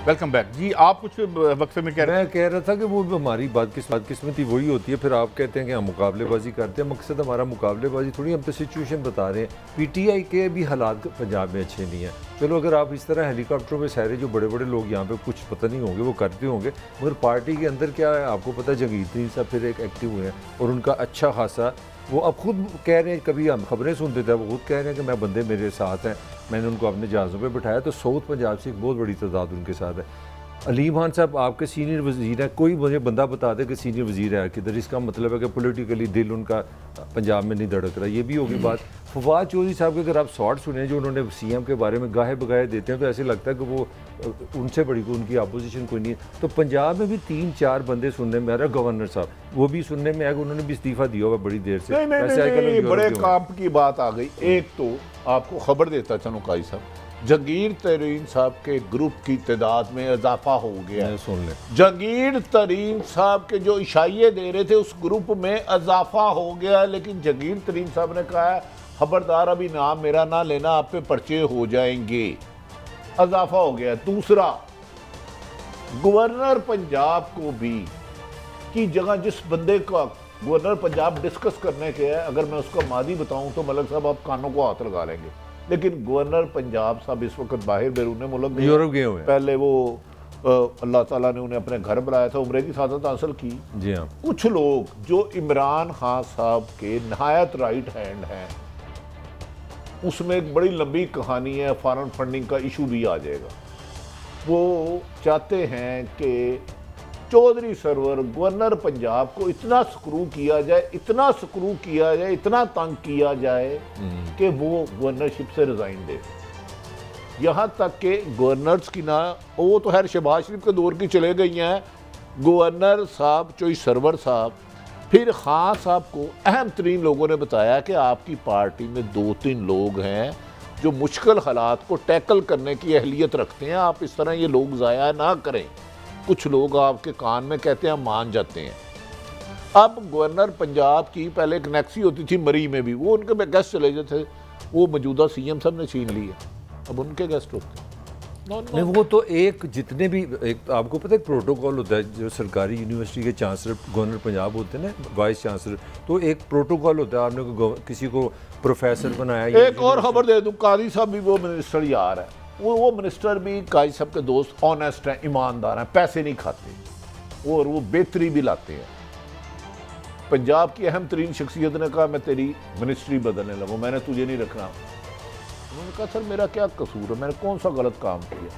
Welcome back जी। आप कुछ वक्फे में मैं कह रहा था कि वो हमारी बदकिस्मती वही होती है। फिर आप कहते हैं कि हम मुकाबलेबाजी करते हैं। मकसद हमारा मुकाबलेबाजी थोड़ी, हम तो सिचुएशन बता रहे हैं। पीटीआई के भी हालात पंजाब में अच्छे नहीं हैं। चलो अगर आप इस तरह हेलीकॉप्टरों में सारे जो बड़े बड़े लोग यहाँ पे कुछ पता नहीं होंगे वो करते होंगे, मगर पार्टी के अंदर क्या है आपको पता है। जगीर तरीन साहब फिर एक एक्टिव हुए हैं और उनका अच्छा खासा, वो अब खुद कह रहे हैं, कभी हम खबरें सुनते थे, वो खुद कह रहे हैं कि मैं बंदे मेरे साथ हैं, मैंने उनको अपने जहाज़ों पे बिठाया। तो साउथ पंजाब से एक बहुत बड़ी तादाद उनके साथ है। अलीम खान साहब आपके सीनियर वज़ीर हैं, कोई मुझे बंदा बता दे कि सीनियर वज़ीर है किधर। इसका मतलब है कि पॉलिटिकली दिल उनका पंजाब में नहीं धड़क रहा। ये भी होगी बात। फवाद चौधरी साहब के अगर आप शॉर्ट सुने जो उन्होंने सीएम के बारे में गाहे बगाए देते हैं, तो ऐसे लगता है कि वो उनसे बड़ी उनकी अपोजिशन कोई नहीं है। तो पंजाब में भी 3-4 बंदे सुनने में आ रहा है। गवर्नर साहब वो भी सुनने में आएगा, उन्होंने भी इस्तीफा दिया हुआ बड़ी देर से। नहीं, बड़े काम की बात आ गई। एक तो आपको खबर देता चलो काई साहब, जगीर तरीन साहब के ग्रुप की तादाद में इजाफा हो गया। सुन ले, जगीर तरीन साहब के जो इशाइये दे रहे थे उस ग्रुप में इजाफा हो गया, लेकिन जगीर तरीन साहब ने कहा है खबरदार अभी नाम मेरा ना लेना, आप पे पर्चे हो जाएंगे। इजाफा हो गया। दूसरा, गवर्नर पंजाब को भी की जगह जिस बंदे का गवर्नर पंजाब डिस्कस करने के है, अगर मैं उसका मादी बताऊं तो मलक साहब आप कानों को हाथ लगा लेंगे। लेकिन गवर्नर पंजाब साहब इस वक्त बाहर बैरून मुल्क यूरोप गए हुए हैं। पहले वो अल्लाह ताला ने उन्हें अपने घर बुलाया था, उम्रे की सादत हासिल की। जी हाँ। कुछ लोग जो इमरान खान साहब के नहायत राइट हैंड हैं, उसमें एक बड़ी लंबी कहानी है, फॉरेन फंडिंग का इशू भी आ जाएगा। वो चाहते हैं कि चौधरी सरवर गवर्नर पंजाब को इतना स्क्रू किया जाए, इतना स्क्रू किया जाए, इतना तंग किया जाए कि वो गवर्नरशिप से रिजाइन दे। यहाँ तक कि गवर्नर्स की ना, वो तो खैर शहबाज शरीफ के दौर की चले गई हैं, गवर्नर साहब चौधरी सरवर साहब, फिर खान साहब को अहम तरीन लोगों ने बताया कि आपकी पार्टी में 2-3 लोग हैं जो मुश्किल हालात को टैकल करने की अहलियत रखते हैं, आप इस तरह ये लोग ज़ाया ना करें। कुछ लोग आपके कान में कहते हैं, मान जाते हैं। अब गवर्नर पंजाब की पहले एक नेक्सी होती थी मरी में भी, वो उनके गेस्ट चले जाते थे, वो मौजूदा सीएम साहब ने छीन ली है, अब उनके गेस्ट होते हैं। नहीं, वो तो एक जितने भी एक आपको पता है प्रोटोकॉल होता है, जो सरकारी यूनिवर्सिटी के चांसलर गवर्नर पंजाब होते हैं ना, वाइस चांसलर, तो एक प्रोटोकॉल होता है। आपने किसी को प्रोफेसर बनाया। एक और खबर दे दूं, काजी साहब भी वो मिनिस्टर यार है, वो मिनिस्टर भी काजी साहब के दोस्त, ऑनेस्ट हैं, ईमानदार हैं, पैसे नहीं खाते और वो बेहतरी भी लाते हैं। पंजाब की अहम तरीन शख्सियत ने कहा मैं तेरी मिनिस्ट्री बदलने लगूँ, मैंने तुझे नहीं रखना। उन्होंने कहा सर मेरा क्या कसूर है, मैंने कौन सा गलत काम किया।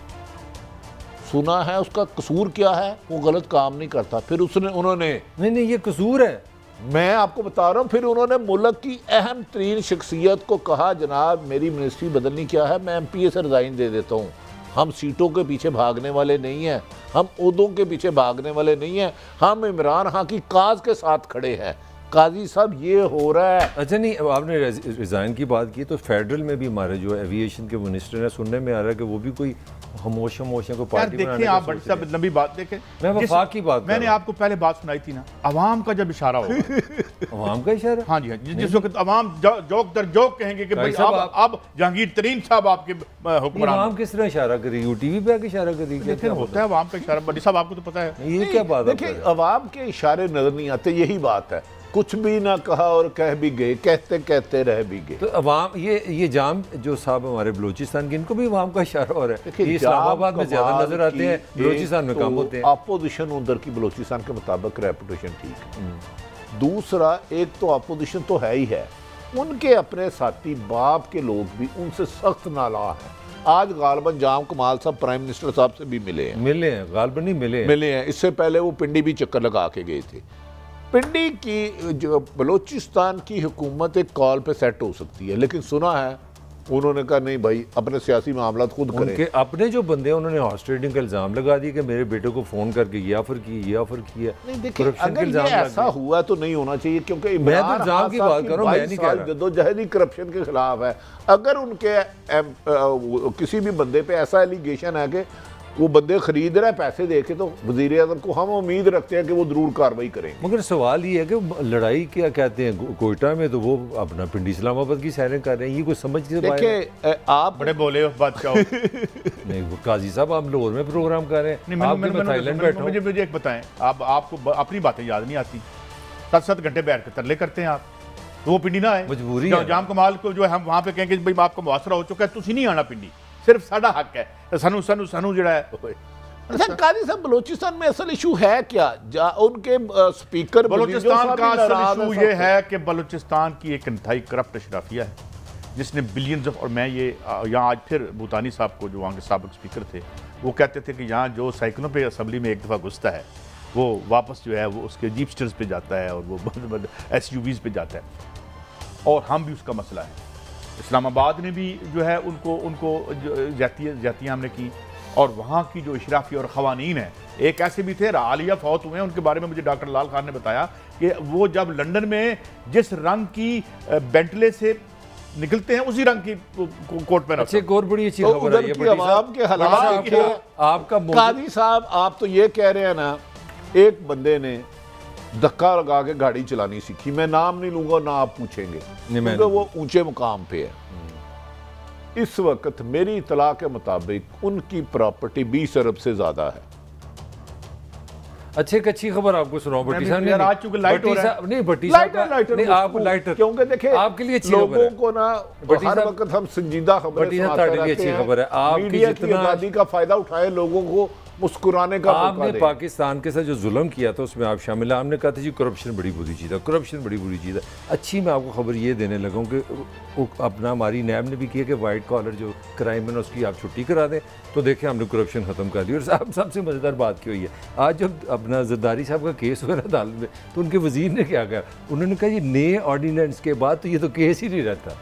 सुना है उसका कसूर क्या है, वो गलत काम नहीं करता। फिर उन्होंने नहीं ये कसूर है, मैं आपको बता रहा हूँ। फिर उन्होंने मुल्क की अहम तरीन शख्सियत को कहा जनाब मेरी मिनिस्ट्री बदलनी क्या है, मैं एमपीए से रिजाइन दे देता हूँ। हम सीटों के पीछे भागने वाले नहीं हैं, हम ओहदों के पीछे भागने वाले नहीं हैं, हम इमरान खान की काज के साथ खड़े हैं। काजी साहब ये हो रहा है। अच्छा नहीं, आपने रिज़ाइन की बात की, तो फेडरल में भी हमारे जो एविएशन के मिनिस्टर हैं, सुनने में आ रहा है कि वो भी कोई खामोश को पार्टी बनाने देखिए, आप बड़ी सब लंबी बात देखें। मैं वफाक की बात, मैंने आपको पहले बात सुनाई थी ना, अवाम का जब इशारा होगा अवाम का इशारा, हाँ जी हाँ, जिस वक्त अवाम जोक दर जोक कहेंगे कि भाई अब जहांगीर तरीन साहब आपके हुक्मरान। अवाम किस तरह इशारा करी, यूटीवी पे आके इशारा करी, लेकिन होता है अवाम का इशारा। बड़ी साहब आपको तो पता है ये क्या बात है। देखिए अवाम के इशारे नजर नहीं आते, यही बात है। कुछ भी ना कहा और कह भी गए, कहते कहते रह भी गए। तो अवाम ये जाम जो साहब हमारे बलूचिस्तान के, इनको भी अवाम का इशारा हो रहा है। इस्लामाबाद में ज्यादा नजर आते हैं, बलूचिस्तान में कम होते हैं। अपोजिशन उधर की बलूचिस्तान के मुताबिक रेपुटेशन ठीक है। दूसरा, एक तो अपोजिशन तो है ही है, उनके अपने साथी बाप के लोग भी उनसे सख्त नाला है। आज गालबन जाम कमाल साहब प्राइम मिनिस्टर साहब से भी मिले हैं, गालबन नहीं मिले हैं। इससे पहले वो पिंडी भी चक्कर लगा के गए थे। पिंडी की जो बलूचिस्तान की हुकूमत एक कॉल पे सेट हो सकती है, लेकिन सुना है उन्होंने कहा नहीं भाई अपने सियासी मामला खुद करें। उनके अपने जो बंदे हैं उन्होंने हॉर्स ट्रेडिंग का इल्जाम लगा दिया कि मेरे बेटे को फोन करके ये ऑफर किया। नहीं देखिए, अगर ये ऐसा हुआ तो नहीं होना चाहिए, क्योंकि मैं तो इल्जाम की बात कर रहा हूं, मैं नहीं कह रहा। जदोजहद ही करप्शन के खिलाफ है। अगर उनके किसी भी बंदे पे ऐसा एलिगेशन है कि वो बंदे खरीद रहे हैं पैसे दे के, तो वज़ीर आज़म को हम उम्मीद रखते हैं कि वो ज़रूर कार्रवाई करेंगे। मगर सवाल ये है कि लड़ाई क्या कहते हैं कोयटा में, तो वो अपना पिंडी इस्लामाबाद की सैरें कर रहे हैं, ये कोई समझ के देखिए आप बड़े बोले उस बात का नहीं वो काजी साहब आप लाहौर में प्रोग्राम कर रहे हैं, थाईलैंड बैठा हूं। मुझे एक बताएं, आपको अपनी बातें याद नहीं आती? 7-7 घंटे बैठ के तरले करते हैं आप, तो वो पिंडी ना आए, मजबूरी है। जाम कमाल को जो है हम वहां पे कहेंगे भाई आपका मुआसरा हो चुका है, तुसी नहीं आना पिंडी, सिर्फ साडा हक है, सानू सानू सानू जिहड़ा है। अच्छा काजी साहब, बलोचिस्तान में असल इशू है क्या? उनके स्पीकर बलोचिस्तान का असल इशू ये है कि बलोचिस्तान की एक इंतहाई करप्ट अशराफिया है, जिसने बिलियंस ऑफ, और मैं ये यहाँ आज फिर भूतानी साहब को, जो वहाँ के साबिक स्पीकर थे, वो कहते थे कि यहाँ जो साइकिलों पे असम्बली में एक दफ़ा घुसता है वो वापस जो है वो उसके जीपस्टर्स पे जाता है और वो SUVs पे जाता है, और हम भी उसका मसला है। इस्लामाबाद ने भी जो है उनको जातियाँ हमने की, और वहाँ की जो इशराफी और ख़वानीन है, एक ऐसे भी थे आलिया फौत हुए हैं, उनके बारे में मुझे डॉक्टर लाल खान ने बताया कि वो जब लंदन में जिस रंग की बेंटले से निकलते हैं उसी रंग की कोट पहना। अच्छी और बड़ी अच्छी खबर है ये आवाम के हालात आपका काजी साहब, आप तो ये कह रहे हैं ना, एक बंदे ने धक्का लगा के गाड़ी चलानी सीखी, मैं नाम नहीं लूंगा ना आप पूछेंगे क्योंकि वो ऊंचे मुकाम पे है। इस वक्त मेरी इतला के मुताबिक उनकी प्रॉपर्टी 20 अरब से ज्यादा है। अच्छी खबर आपको सुनाऊं, भट्टी साहब ने आज चूंकि लाइट हो रहा है, नहीं भट्टी साहब नहीं आप लाइटर, क्योंकि देखिए आपके लिए अच्छी खबर है, लोगों को ना हर वक्त हम संजीदा खबरें सुनाते रहते हैं, खबर है आपकी, मीडिया की आज़ादी का फायदा उठाए लोगों को मुस्कुराने का मौका आपने दे। पाकिस्तान के साथ जो जुल्म किया था उसमें आप शामिल है, आपने कहा था जी करप्शन बड़ी बुरी चीज़ है, करप्शन बड़ी बुरी चीज़ है। अच्छी मैं आपको खबर ये देने लगा हूँ कि अपना हमारी नैब ने भी किया कि वाइट कॉलर जो क्राइम है उसकी आप छुट्टी करा दें, तो देखें हमने करप्शन ख़त्म कर दी। और साहब सबसे मज़ेदार बात क्या हुई है, आज जब अपना जरदारी साहब का केस हुआ अदालत में, तो उनके वज़ीर ने क्या कहा, उन्होंने कहा ये नए ऑर्डिनेंस के बाद तो ये तो केस ही नहीं रहता।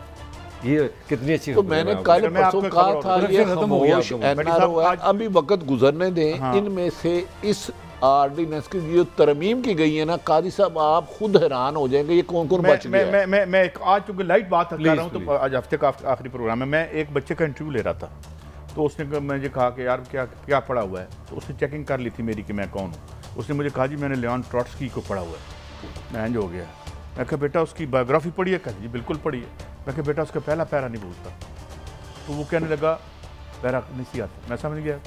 ये कितनी अच्छी तो मैंने कल परसों कहा था ये खामोश NRO है, अभी वक्त गुजरने दें। हाँ। इनमें से इस ऑर्डिनेंस की जो तरमीम की गई है ना काजी साहब, आप खुद हैरान हो जाएंगे ये कौन कौन बच गया है। मैं एक आज चूंकि लाइट बात कर रहा हूँ, तो आज हफ्ते का आखिरी प्रोग्राम है, मैं एक बच्चे का इंटरव्यू ले रहा था, तो उसने मुझे कहा कि यार क्या पढ़ा हुआ है, तो उसने चेकिंग कर ली थी मेरी कि मैं कौन हूँ। उसने मुझे कहा जी मैंने लियोन ट्रॉट्स्की को पढ़ा हुआ है। मैं इंज हो गया, मैं कहा बेटा उसकी बायोग्राफी पढ़ी है? कहा जी बिल्कुल पढ़ी है। मैं कहा बेटा उसका पहला पैरा नहीं बोलता, तो वो कहने लगा पैरा नहीं सी आता। मैं समझ गया,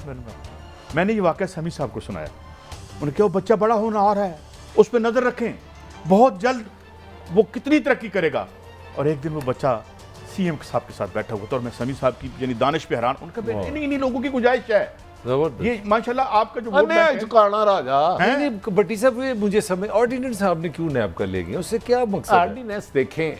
मैंने ये वाक़या समी साहब को सुनाया, उन्होंने कहा वो बच्चा बड़ा होना आ रहा है, उस पर नज़र रखें, बहुत जल्द वो कितनी तरक्की करेगा। और एक दिन वो बच्चा CM साहब के साथ बैठा हुआ था, और मैं समी साहब की यानी दानिश पे हैरान, उनका इन्हीं लोगों की गुंजाइश है ये माशाल्लाह आपका जो राजा भट्टी साहब, मुझे समझ ऑर्डिनेंस आपने क्यों नैब कर ले गया, उससे क्या मकसद है? ऑर्डिनेंस देखें,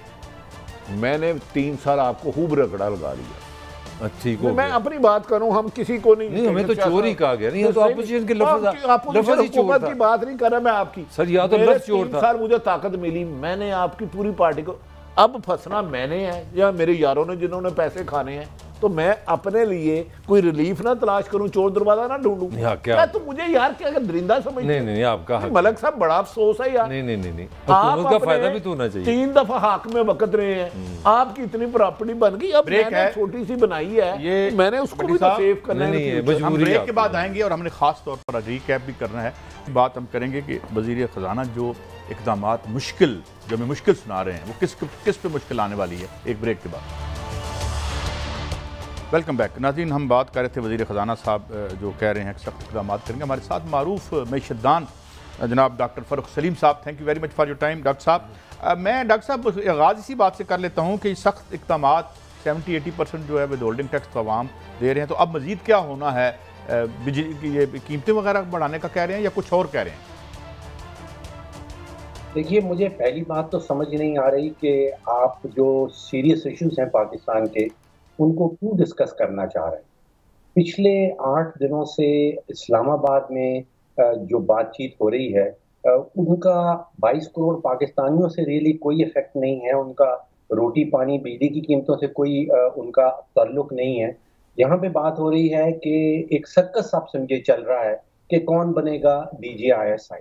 मैंने 3 साल आपको खूब रगड़ा लगा लिया, ठीक हो मैं अपनी बात करूं, हम किसी को नहीं हमें तो चोरी कहा गया नहीं, तो अपोजिशन के लफ्ज़ ही चोर की बात नहीं कर रहा मैं आपकी सर, या तो लफ्ज़ चोर था। 3 साल मुझे ताकत मिली, मैंने आपकी पूरी पार्टी को, अब फंसना मैंने है या मेरे यारों ने जिन्होंने पैसे खाने हैं, तो मैं अपने लिए कोई रिलीफ ना तलाश करूं, चोर दरवाजा ना ढूंढूं। क्या तो मुझे यार क्या दरिंदा समझ नहीं आपका मलक साहब बड़ा अफसोस है यार। नहीं हुकूमत का फायदा भी तो होना चाहिए। 3 दफा हक में वक्त रहे हैं, आपकी इतनी प्रॉपर्टी बन गई, अब मैंने छोटी सी बनाई है, ये मैंने उसको भी तो सेव करना है। हम ब्रेक के बाद आएंगे और हमने खास तौर पर रिकैप भी करना है। बात हम करेंगे कि वजीर खजाना जो इक़दामात मुश्किल जो हमें मुश्किल सुना रहे हैं वो किस पे मुश्किल आने वाली है, एक ब्रेक के बाद। वेलकम बैक नाज़रीन, हम बात कर रहे थे वज़ीर ख़जाना साहब जो कह रहे हैं कि सख्त इक़दाम करेंगे। हमारे साथ मारूफ मईशतदान जनाब डॉक्टर फ़ारूक सलीम साहब, thank you very much for your time. Doctor साहब, मैं डॉक्टर साहब आगाज़ इसी बात से कर लेता हूँ कि सख्त इक़दाम 70-80% जो है विद होल्डिंग टैक्स तो आवाम दे रहे हैं, तो अब मज़ीद क्या होना है? बिजली की ये कीमतें वगैरह बढ़ाने का कह रहे हैं या कुछ और कह रहे हैं? देखिए, मुझे पहली बात तो समझ नहीं आ रही कि आप जो सीरियस इश्यूज हैं पाकिस्तान के उनको क्यों डिस्कस करना चाह रहे हैं। पिछले 8 दिनों से इस्लामाबाद में जो बातचीत हो रही है उनका 22 करोड़ पाकिस्तानियों से रियली कोई इफेक्ट नहीं है, उनका रोटी पानी बिजली की कीमतों से कोई उनका ताल्लुक नहीं है। यहाँ पे बात हो रही है कि एक सर्कस आप समझे चल रहा है कि कौन बनेगा DGISI।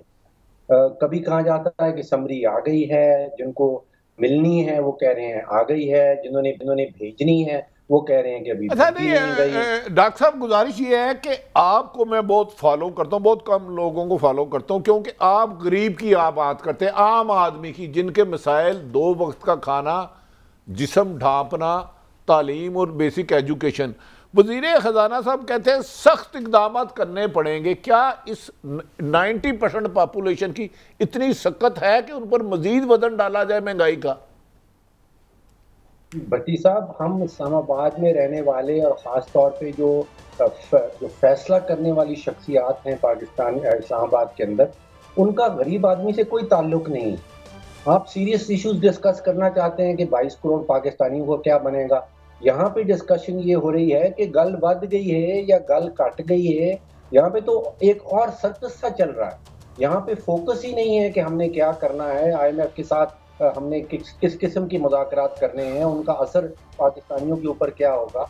कभी कहा जाता है कि समरी आ गई है, जिनको मिलनी है वो कह रहे हैं आ गई है, जिन्होंने भेजनी है वो कह रहे हैं कि अभी अच्छा नहीं, डॉक्टर साहब गुजारिश ये है कि आपको मैं बहुत फॉलो करता हूँ, बहुत कम लोगों को फॉलो करता हूँ, क्योंकि आप गरीब की आप बात करते हैं, आम आदमी की, जिनके मसाइल 2 वक्त का खाना, जिस्म ढांपना, तालीम और बेसिक एजुकेशन। वज़ीर ख़जाना साहब कहते हैं सख्त इक़दाम करने पड़ेंगे। क्या इस 90% पॉपुलेशन की इतनी सख्त है कि उन पर मजीद वजन डाला जाए महंगाई का? भट्टी साहब, हम इस्लामाबाद में रहने वाले और ख़ास तौर पे जो फैसला करने वाली शख्सियात हैं पाकिस्तान इस्लामाबाद के अंदर, उनका गरीब आदमी से कोई ताल्लुक नहीं है। आप सीरियस इश्यूज डिस्कस करना चाहते हैं कि 22 करोड़ पाकिस्तानियों को क्या बनेगा, यहाँ पे डिस्कशन ये हो रही है कि गल बढ़ गई है या गल कट गई है। यहाँ पे तो एक और सर्कस सा चल रहा है। यहाँ पे फोकस ही नहीं है कि हमने क्या करना है, IMF के साथ हमने किस किस्म की मुज़ाकरात करने हैं, उनका असर पाकिस्तानियों के ऊपर क्या होगा।